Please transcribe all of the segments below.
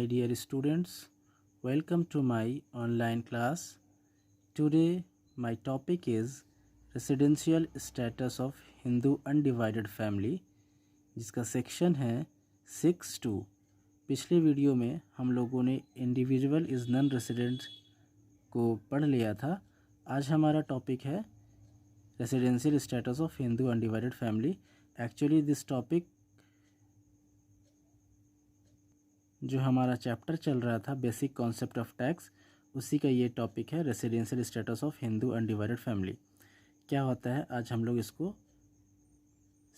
dear students, welcome to my online class. Today my topic is residential status of Hindu undivided family, जिसका section है 6.2। पिछले video में हम लोगों ने इंडिविजुअल इज़ नॉन रेसिडेंट को पढ़ लिया था। आज हमारा टॉपिक है residential status of Hindu undivided family. Actually this topic जो हमारा चैप्टर चल रहा था बेसिक कॉन्सेप्ट ऑफ टैक्स, उसी का ये टॉपिक है residential status of Hindu undivided family. क्या होता है आज हम लोग इसको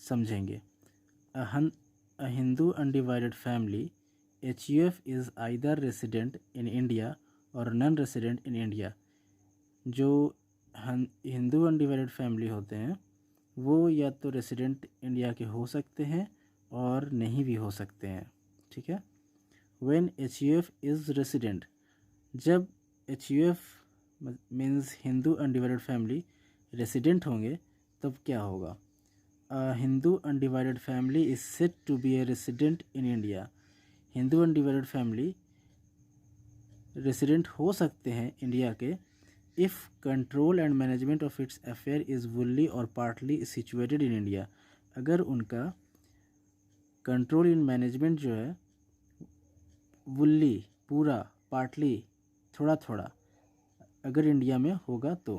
समझेंगे। A Hindu undivided family HUF is either resident in India और नॉन रेसिडेंट इन इंडिया। जो हिंदू अनडिवाइडेड फैमिली होते हैं वो या तो रेसिडेंट इंडिया के हो सकते हैं और नहीं भी हो सकते हैं, ठीक है। When HUF is resident, जब HUF means Hindu undivided family resident होंगे तब क्या होगा। Hindu undivided family is said to be a resident in India. Hindu undivided family resident हो सकते हैं इंडिया के if control and management of its affair is wholly और पार्टली सिचुएटेड इन इंडिया। अगर उनका कंट्रोल इन मैनेजमेंट जो है वुल्ली पूरा, पार्टली थोड़ा थोड़ा अगर इंडिया में होगा तो।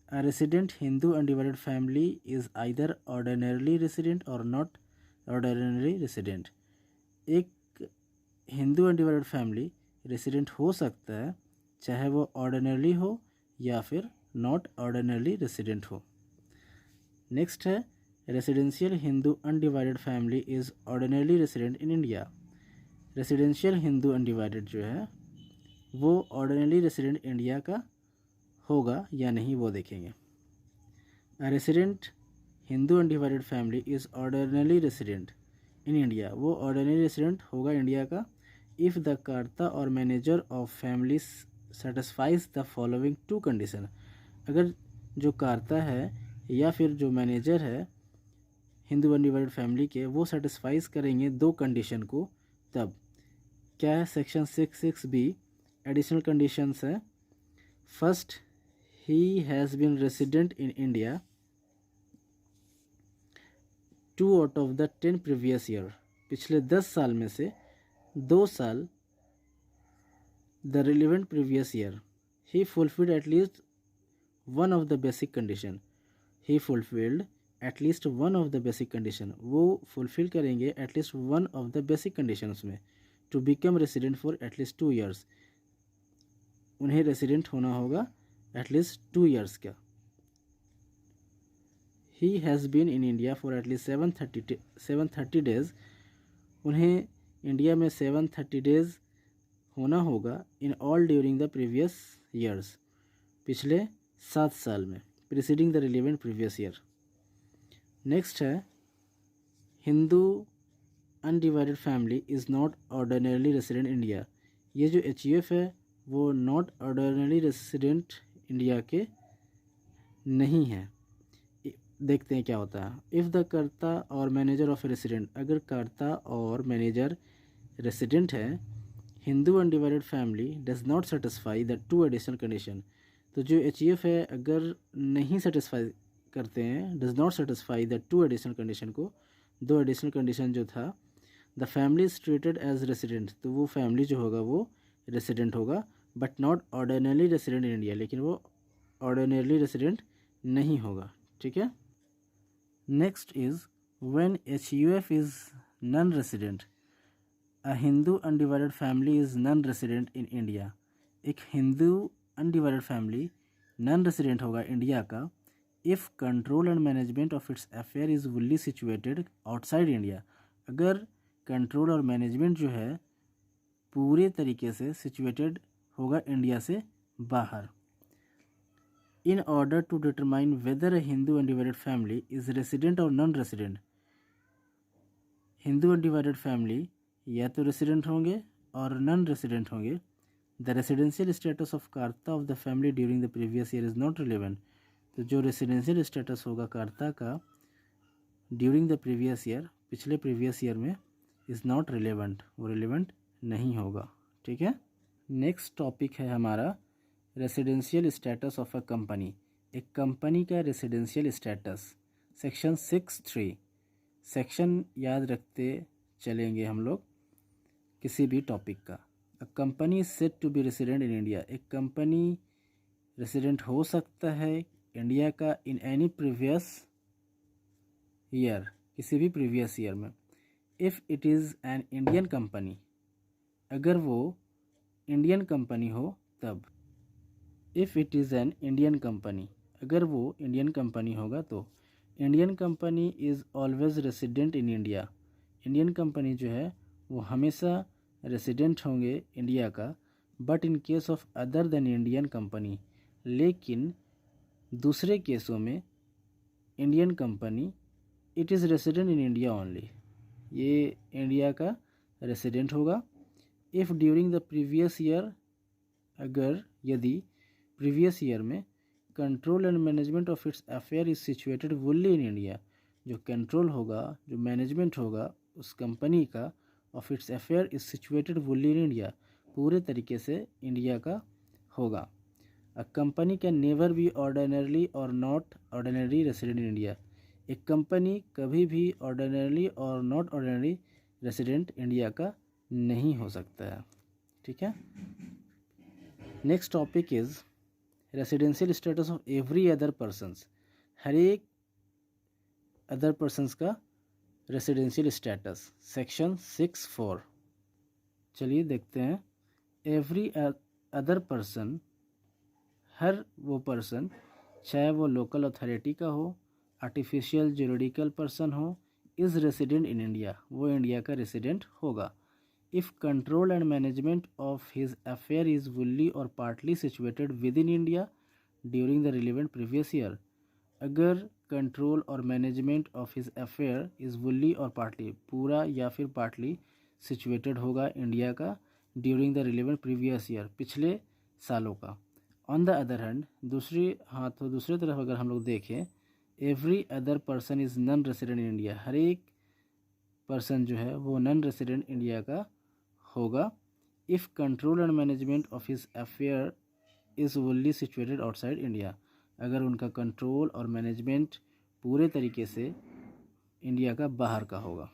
A resident Hindu undivided family is either ordinarily resident और नॉट ऑर्डिनरी रेसिडेंट। एक हिंदू अनडिवाइडेड फैमिली रेसिडेंट हो सकता है चाहे वो ऑर्डिनरली हो या फिर नॉट ऑर्डिनरली रेसिडेंट हो। नेक्स्ट है residential Hindu undivided family is ordinarily resident in India. Residential Hindu undivided जो है वो ऑर्डिनरी रेसिडेंट इंडिया का होगा या नहीं वो देखेंगे। Resident Hindu undivided family is ordinary resident in India, वो ऑर्डिनरी रेसिडेंट होगा इंडिया का if the karta or manager of family satisfies the following two condition. अगर जो कर्ता है या फिर जो मैनेजर है हिंदू अनडिवाइडेड फैमिली के वो सेटिस्फाइज करेंगे दो कंडीशन को, तब क्या है। सेक्शन 6.6b एडिशनल कंडीशंस है। First, he has been resident in India 2 out of the 10 previous year. पिछले 10 साल में से 2 साल the relevant previous year. He fulfilled at least one of the basic condition. He fulfilled at least one of the basic condition, वो fulfil करेंगे at least one of the basic conditions में। To become resident for at least 2 years, उन्हें resident होना होगा at least 2 years का। He has been in India for at least 730 days, उन्हें India में 730 days होना होगा in all during the previous years, पिछले 7 साल में, preceding the relevant previous year. Next है Hindu undivided family is not ordinarily resident India. ये जो HUF है वो नॉट ऑर्डिनरली रेसिडेंट इंडिया के नहीं है। देखते हैं क्या होता है। If the karta or manager of resident, अगर कर्ता और मैनेजर रेसिडेंट है Hindu undivided family does not satisfy the 2 additional condition. तो जो HUF है अगर नहीं सेटिस्फाई करते हैं, does not satisfy the 2 additional condition को, 2 एडिशनल कंडीशन जो था, the family is treated as resident, तो वो फैमिली जो होगा वो रेसिडेंट होगा but not ordinarily resident in India, लेकिन वो ऑर्डिनरली रेसिडेंट नहीं होगा, ठीक है। Next is when HUF is non resident. A Hindu undivided family is non resident in India. एक Hindu undivided family non resident होगा इंडिया का if control and management of its affair is wholly situated outside India. अगर control और management जो है पूरे तरीके से सिचुएटेड होगा इंडिया से बाहर। In order to determine whether a Hindu undivided family is resident or non resident, Hindu undivided family या तो रेसिडेंट होंगे और नॉन रेसिडेंट होंगे। The residential status of karta of the family during the previous year is not relevant. तो जो residential status होगा कर्ता का ड्यूरिंग द प्रीवियस ईयर, पिछले प्रीवियस ईयर में, इज़ नॉट रिलेवेंट, वो रिलेवेंट नहीं होगा। ठीक है। नेक्स्ट टॉपिक है हमारा residential status of a company. एक कंपनी का रेसिडेंशियल स्टेटस, सेक्शन 6(3). सेक्शन याद रखते चलेंगे हम लोग किसी भी टॉपिक का। A company is said to be resident in India. एक कंपनी रेसिडेंट हो सकता है इंडिया का इन एनी प्रीवियस ईयर, किसी भी प्रीवियस ईयर में। If it is an Indian company, अगर वो इंडियन कंपनी हो तब। If it is an Indian company, अगर वो इंडियन कंपनी होगा तो। Indian company is always resident in India. Indian company जो है वो हमेशा रेसिडेंट होंगे इंडिया का। But in case of other than Indian company, लेकिन दूसरे केसों में Indian company it is resident in India only, ये इंडिया का रेसिडेंट होगा। If during the previous year, अगर यदि प्रीवियस ईयर में control and management of its affair is situated wholly in India, जो कंट्रोल होगा, जो मैनेजमेंट होगा उस कंपनी का, of its affair is situated wholly in India, पूरे तरीके से इंडिया का होगा। A company can never be ordinarily or not ordinary resident in India. एक कंपनी कभी भी ordinarily or not ordinary resident India का नहीं हो सकता है, ठीक है। Next topic is residential status of every other persons. हर एक अदर पर्सन्स का रेसिडेंशियल स्टेटस, सेक्शन 6(4). चलिए देखते हैं। एवरी अदर पर्सन, हर वो पर्सन, चाहे वो लोकल अथॉरिटी का हो, आर्टिफिशियल जुरिडिकल पर्सन हो, इज़ रेसिडेंट इन इंडिया, वो इंडिया का रेसिडेंट होगा। If control and management of his affair is wholly और partly situated within India during the relevant previous year, अगर कंट्रोल और management of his affair is wholly और partly, पूरा या फिर पार्टली सिचुएटेड होगा इंडिया का during the relevant previous year, पिछले सालों का। ऑन द अदर हैंड, दूसरी तरफ अगर हम लोग देखें, every other person is non resident in India, हर एक पर्सन जो है वो नॉन रेसिडेंट इंडिया का होगा। If control and management of his affair is wholly situated outside India, अगर उनका कंट्रोल और मैनेजमेंट पूरे तरीके से इंडिया का बाहर का होगा।